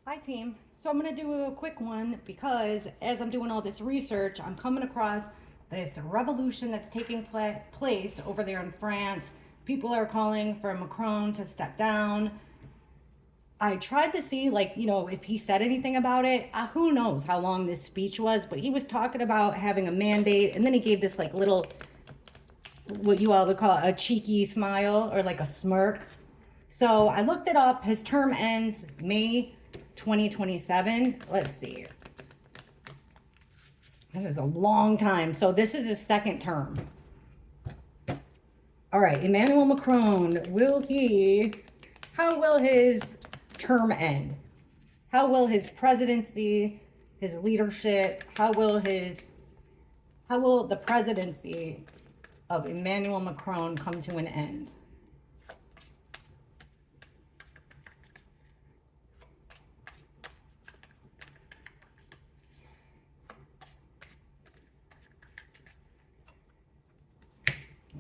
Hi team. So I'm going to do a quick one because as I'm doing all this research, I'm coming across this revolution that's taking place over there in France. People are calling for Macron to step down. I tried to see, like, if he said anything about it. Who knows how long this speech was, but he was talking about having a mandate, and then he gave this, like, little, what you all would call a cheeky smile or like a smirk. So I looked it up. His term ends May 2027. Let's see. This is a long time. So this is his second term. All right, Emmanuel Macron, how will his term end? How will his presidency, his leadership, how will the presidency of Emmanuel Macron come to an end?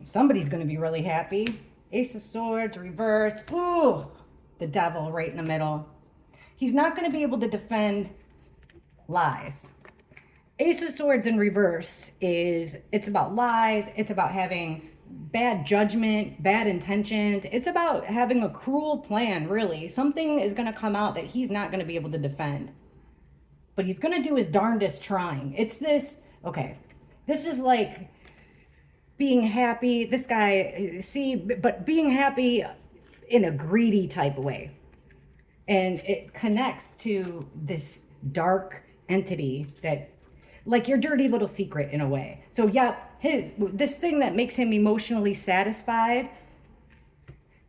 Somebody's going to be really happy. Ace of Swords, reversed. Ooh, the devil right in the middle. He's not going to be able to defend lies. Ace of Swords in reverse it's about lies. It's about having bad judgment, bad intentions. It's about having a cruel plan, really. Something is going to come out that he's not going to be able to defend. But he's going to do his darndest trying. It's this, okay, this is like being happy. This guy, but being happy in a greedy type of way. And it connects to this dark entity that, like your dirty little secret in a way. So yeah, this thing that makes him emotionally satisfied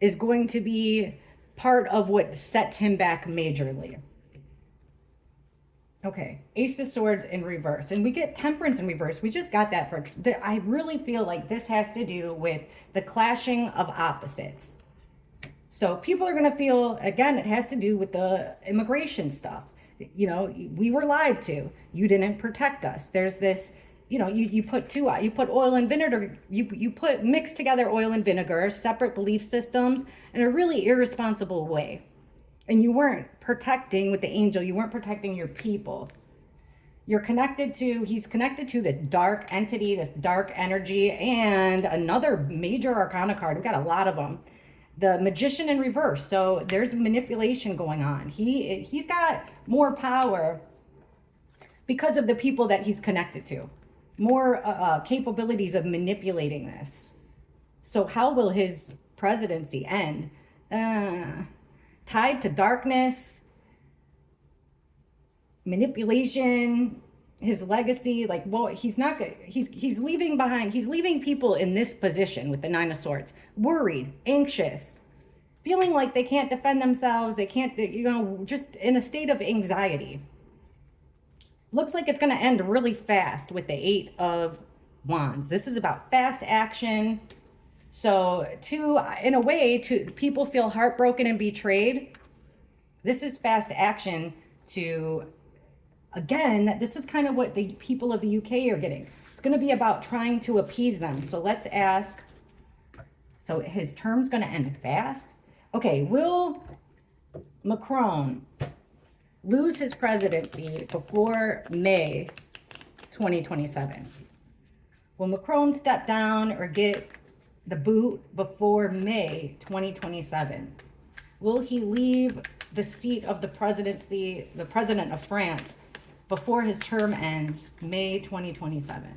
is going to be part of what sets him back majorly. Okay, Ace of Swords in reverse. And we get Temperance in reverse. We just got that I really feel like this has to do with the clashing of opposites. So people are going to feel, again, it has to do with the immigration stuff. We were lied to. You didn't protect us. There's this, you put oil and vinegar, you put mixed together oil and vinegar, separate belief systems in a really irresponsible way. And you weren't protecting with the angel, you weren't protecting your people. He's connected to this dark entity, this dark energy, and another major arcana card. We got a lot of them. The Magician in reverse. So there's manipulation going on. He's got more power because of the people that he's connected to. More capabilities of manipulating this. So how will his presidency end? Tied to darkness, manipulation, his legacy. Like, well, he's leaving people in this position with the Nine of Swords, worried, anxious, feeling like they can't defend themselves. They can't, just in a state of anxiety. Looks like it's going to end really fast with the Eight of Wands. This is about fast action. So in a way, people feel heartbroken and betrayed. This is fast action again, this is kind of what the people of the UK are getting. It's going to be about trying to appease them. So let's ask, so his term's going to end fast. Okay, will Macron lose his presidency before May 2027? Will Macron step down or get the boot before May 2027? Will he leave the seat of the presidency, the president of France, before his term ends May 2027?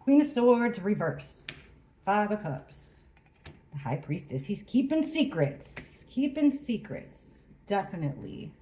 Queen of Swords, reverse. Five of Cups. The High Priestess, he's keeping secrets. He's keeping secrets, definitely.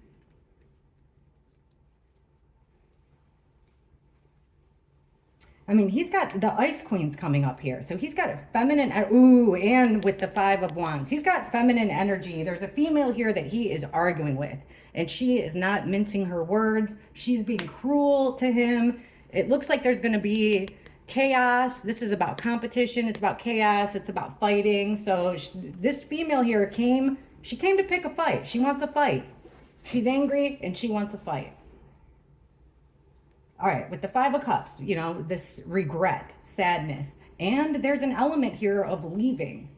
I mean, he's got the Ice Queen's coming up here. So he's got a feminine, and with the Five of Wands, he's got feminine energy. There's a female here that he is arguing with, and she is not mincing her words. She's being cruel to him. It looks like there's going to be chaos. This is about competition. It's about chaos. It's about fighting. So this female here came to pick a fight. She wants a fight. She's angry and she wants a fight. All right, with the Five of Cups, you know, this regret, sadness, and there's an element here of leaving.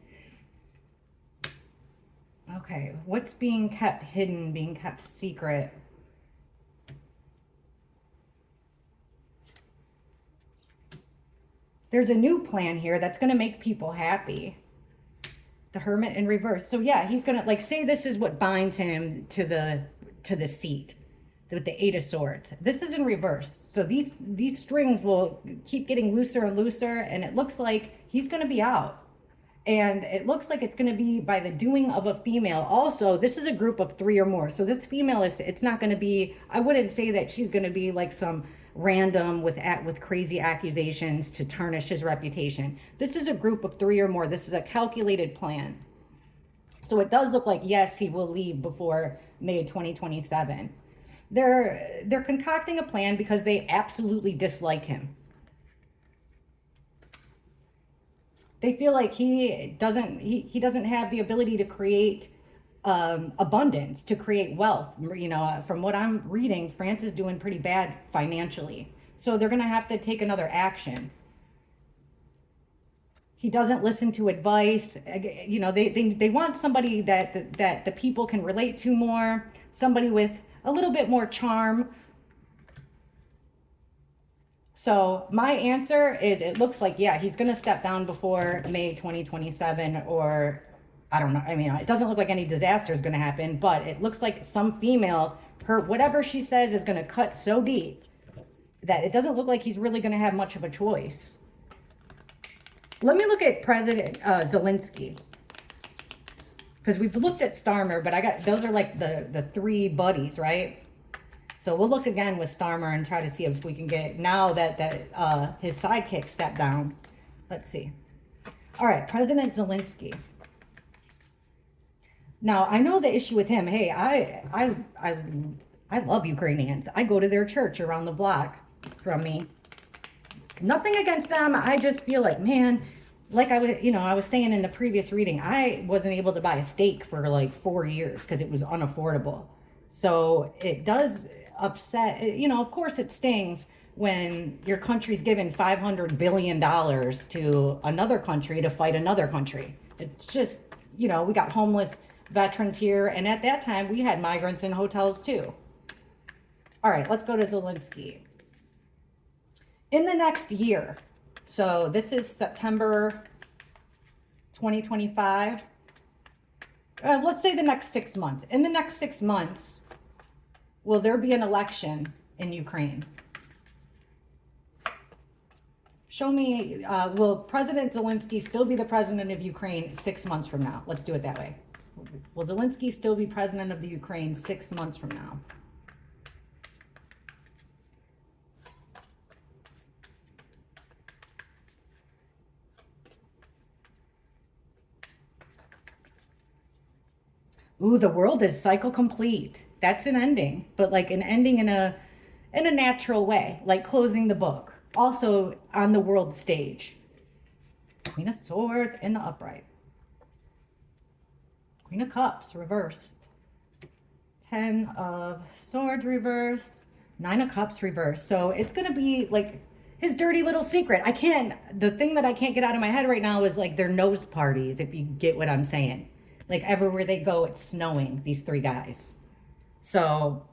Okay, what's being kept hidden, being kept secret? There's a new plan here that's going to make people happy. The Hermit in reverse. So yeah, he's going to, like, say this is what binds him to the seat with the Eight of Swords. This is in reverse. So these strings will keep getting looser and looser, and it looks like he's going to be out. And it looks like it's going to be by the doing of a female. Also, this is a group of 3 or more. So this female is, it's not going to be, I wouldn't say that she's going to be like some random with crazy accusations to tarnish his reputation. This is a group of 3 or more. This is a calculated plan. So it does look like, yes, he will leave before May 2027. They're concocting a plan because they absolutely dislike him. They feel like he doesn't have the ability to create abundance, to create wealth. You know, from what I'm reading, France is doing pretty bad financially. So they're going to have to take another action. He doesn't listen to advice. You know, they want somebody that the people can relate to more, somebody with a little bit more charm. So my answer is, it looks like, yeah, he's going to step down before May 2027, or I don't know. I mean, it doesn't look like any disaster is going to happen, but it looks like some female, whatever she says is going to cut so deep that it doesn't look like he's really going to have much of a choice. Let me look at President Zelenskyy, because we've looked at Starmer, but those are like the 3 buddies, right? So we'll look again with Starmer and try to see if we can get, now that his sidekick stepped down. Let's see. All right, President Zelenskyy. Now, I know the issue with him. Hey, I love Ukrainians. I go to their church around the block from me. Nothing against them. I just feel like, man, like I was saying in the previous reading, I wasn't able to buy a steak for like 4 years because it was unaffordable. So it does upset, you know, of course it stings when your country's given $500 billion to another country to fight another country. It's just, you know, we got homeless veterans here, and at that time we had migrants in hotels too. All right, let's go to Zelenskyy. In the next year, so this is September 2025, let's say the next 6 months. In the next 6 months, will there be an election in Ukraine? Show me, will President Zelenskyy still be the president of Ukraine 6 months from now? Let's do it that way. Will Zelenskyy still be president of the Ukraine 6 months from now? Ooh, the world is cycle complete. That's an ending, but like an ending in a natural way, like closing the book. Also on the world stage. Queen of Swords in the upright. Queen of Cups reversed. 10 of Swords reversed. 9 of Cups reversed. So it's going to be like his dirty little secret. The thing that I can't get out of my head right now is like their nose parties, if you get what I'm saying. Like everywhere they go, it's snowing, these 3 guys. So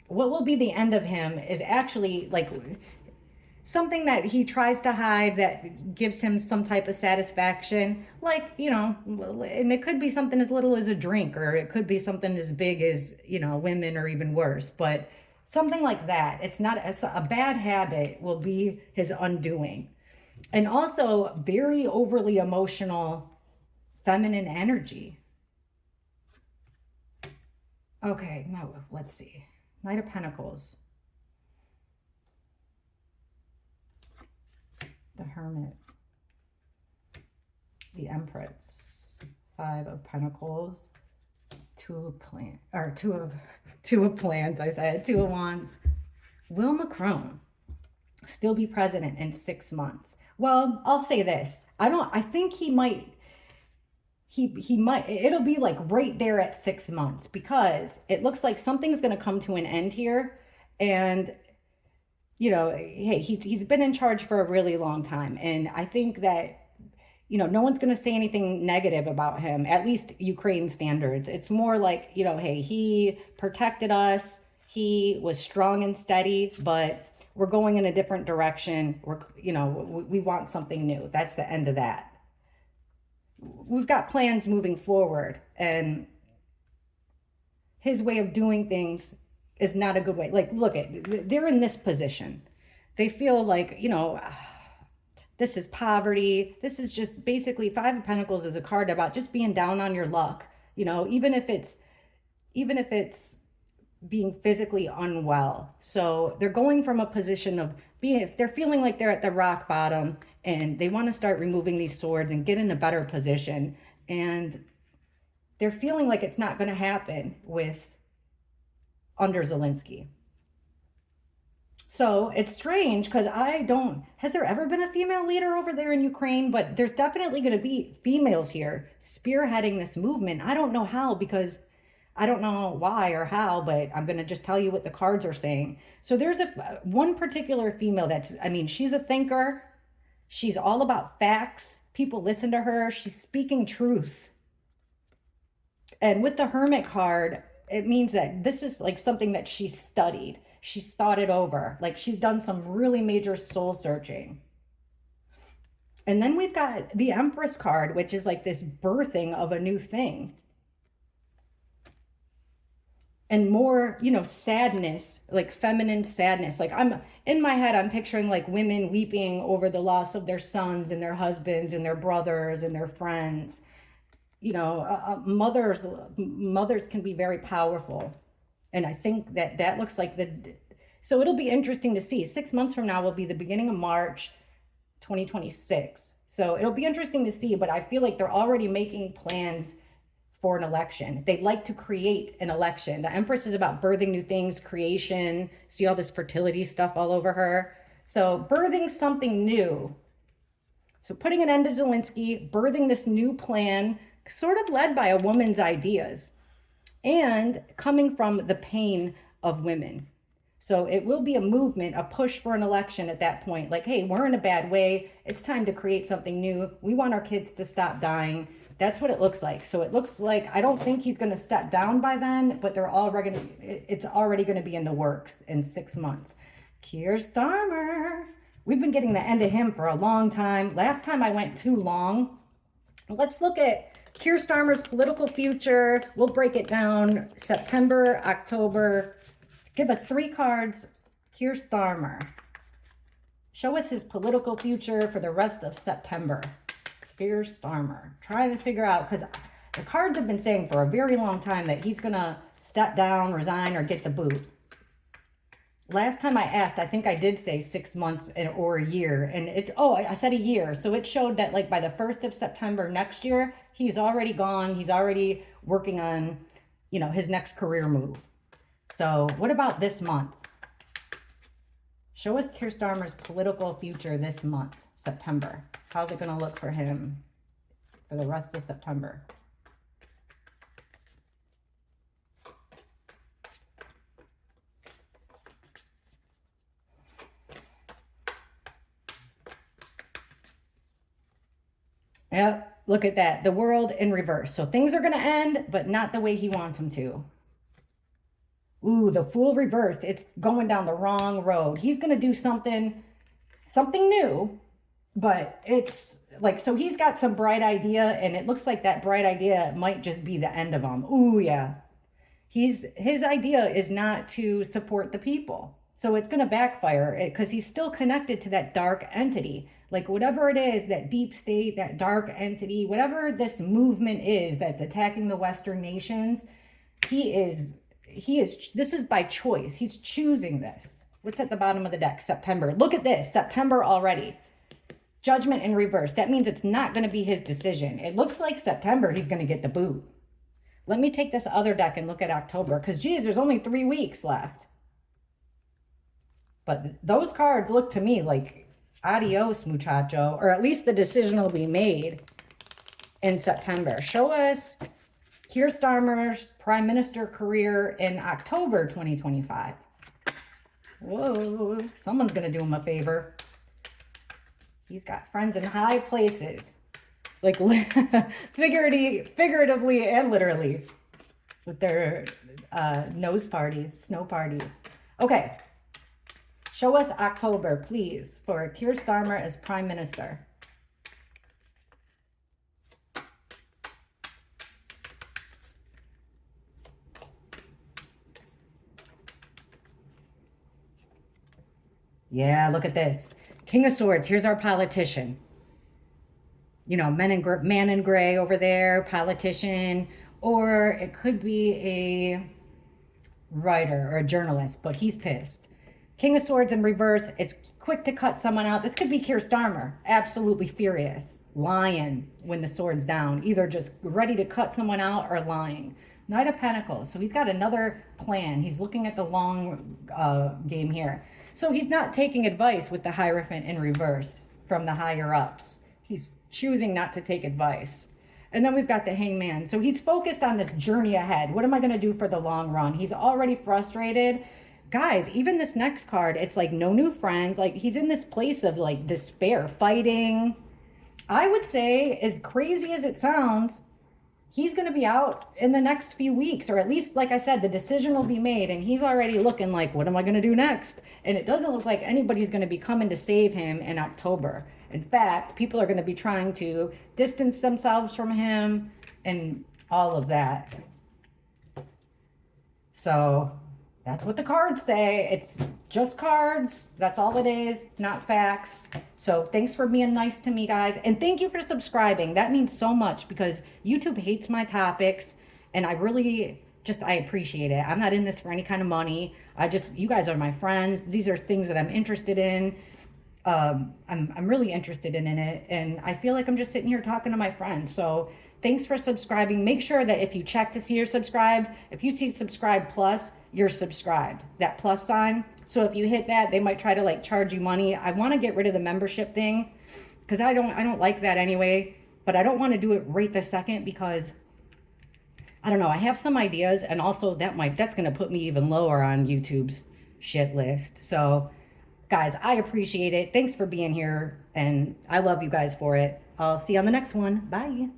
what will be the end of him is actually like something that he tries to hide that gives him some type of satisfaction. Like, you know, and it could be something as little as a drink, or it could be something as big as, you know, women, or even worse. But something like that. It's a bad habit will be his undoing. And also very overly emotional feminine energy. Okay, now let's see. Knight of Pentacles. The Hermit. The Empress. 5 of Pentacles. 2 of Plans, I said. 2 of Wands. Will Macron still be president in 6 months? Well, I'll say this. I think he might, it'll be like right there at 6 months, because it looks like something's going to come to an end here, and you know, hey, he's been in charge for a really long time. And I think that, you know, no one's going to say anything negative about him, at least Ukraine standards. It's more like, you know, hey, he protected us. He was strong and steady, but we're going in a different direction. You know, we want something new. That's the end of that. We've got plans moving forward, and his way of doing things is not a good way. Like, look at, they're in this position. They feel like, you know, this is poverty. This is just basically Five of Pentacles is a card about just being down on your luck. You know, even if it's being physically unwell. So they're going from a position of being, if they're feeling like they're at the rock bottom and they want to start removing these swords and get in a better position, and they're feeling like it's not going to happen with under Zelenskyy. So it's strange because has there ever been a female leader over there in Ukraine? But there's definitely going to be females here spearheading this movement. I don't know how, because I don't know why or how, but I'm going to just tell you what the cards are saying. So there's one particular female that's, I mean, she's a thinker. She's all about facts. People listen to her. She's speaking truth. And with the Hermit card, it means that this is like something that she's studied. She's thought it over. Like, she's done some really major soul searching. And then we've got the Empress card, which is like this birthing of a new thing. And more, you know, sadness, like feminine sadness. Like, I'm in my head, I'm picturing like women weeping over the loss of their sons and their husbands and their brothers and their friends. You know, mothers can be very powerful. And I think that looks like so it'll be interesting to see. 6 months from now will be the beginning of March 2026. So it'll be interesting to see, but I feel like they're already making plans for an election. They'd like to create an election. The Empress is about birthing new things, creation. See all this fertility stuff all over her. So birthing something new. So putting an end to Zelenskyy, birthing this new plan, sort of led by a woman's ideas, and coming from the pain of women. So it will be a movement, a push for an election at that point. Like, hey, we're in a bad way. It's time to create something new. We want our kids to stop dying. That's what it looks like. So it looks like, I don't think he's going to step down by then, but it's already going to be in the works in 6 months. Keir Starmer. We've been getting the end of him for a long time. Last time I went too long. Let's look at Keir Starmer's political future. We'll break it down. September, October. Give us 3 cards. Keir Starmer. Show us his political future for the rest of September. Keir Starmer. Trying to figure out, because the cards have been saying for a very long time that he's going to step down, resign, or get the boot. Last time I asked, I think I did say 6 months or a year. And I said a year. So it showed that like by the 1st of September next year, he's already gone. He's already working on, you know, his next career move. So what about this month? Show us Keir Starmer's political future this month, September. How's it going to look for him for the rest of September? Yep, look at that. The world in reverse. So things are going to end, but not the way he wants them to. Ooh, the Fool reversed. It's going down the wrong road. He's going to do something new, but it's like, so he's got some bright idea, and it looks like that bright idea might just be the end of him. Ooh, yeah. His idea is not to support the people. So it's going to backfire because he's still connected to that dark entity. Like whatever it is, that deep state, that dark entity, whatever this movement is that's attacking the Western nations, this is by choice. He's choosing this. What's at the bottom of the deck? September. Look at this. September already. Judgment in reverse. That means it's not going to be his decision. It looks like September he's going to get the boot. Let me take this other deck and look at October, because geez, there's only 3 weeks left. But those cards look to me like adios, muchacho, or at least the decision will be made in September. Show us Keir Starmer's prime minister career in October 2025. Whoa, someone's gonna do him a favor. He's got friends in high places, like figuratively and literally, with their nose parties, snow parties. Okay, show us October, please, for Keir Starmer as Prime Minister. Yeah, look at this. King of Swords, here's our politician. You know, man in gray over there, politician. Or it could be a writer or a journalist, but he's pissed. King of Swords in reverse, it's quick to cut someone out. This could be Keir Starmer, absolutely furious, lying when the sword's down, either just ready to cut someone out or lying. Knight of Pentacles, so he's got another plan. He's looking at the long game here. So he's not taking advice with the Hierophant in reverse from the higher ups. He's choosing not to take advice. And then we've got the Hangman. So he's focused on this journey ahead. What am I going to do for the long run? He's already frustrated. Guys, even this next card, it's like no new friends. Like he's in this place of like despair, fighting. I would say, as crazy as it sounds, he's going to be out in the next few weeks, or at least, like I said, the decision will be made, and he's already looking like, what am I going to do next? And it doesn't look like anybody's going to be coming to save him in October. In fact, people are going to be trying to distance themselves from him and all of that. So that's what the cards say. It's just cards. That's all it is, not facts. So thanks for being nice to me, guys. And thank you for subscribing. That means so much because YouTube hates my topics. And I really I appreciate it. I'm not in this for any kind of money. You guys are my friends. These are things that I'm interested in. I'm really interested in it. And I feel like I'm just sitting here talking to my friends. So thanks for subscribing. Make sure that if you check to see you're subscribed, if you see subscribe plus, you're subscribed, that plus sign. So if you hit that, they might try to like charge you money. I want to get rid of the membership thing because I don't like that anyway, but I don't want to do it right this second because I don't know. I have some ideas, and also that's going to put me even lower on YouTube's shit list. So guys, I appreciate it. Thanks for being here, and I love you guys for it. I'll see you on the next one. Bye.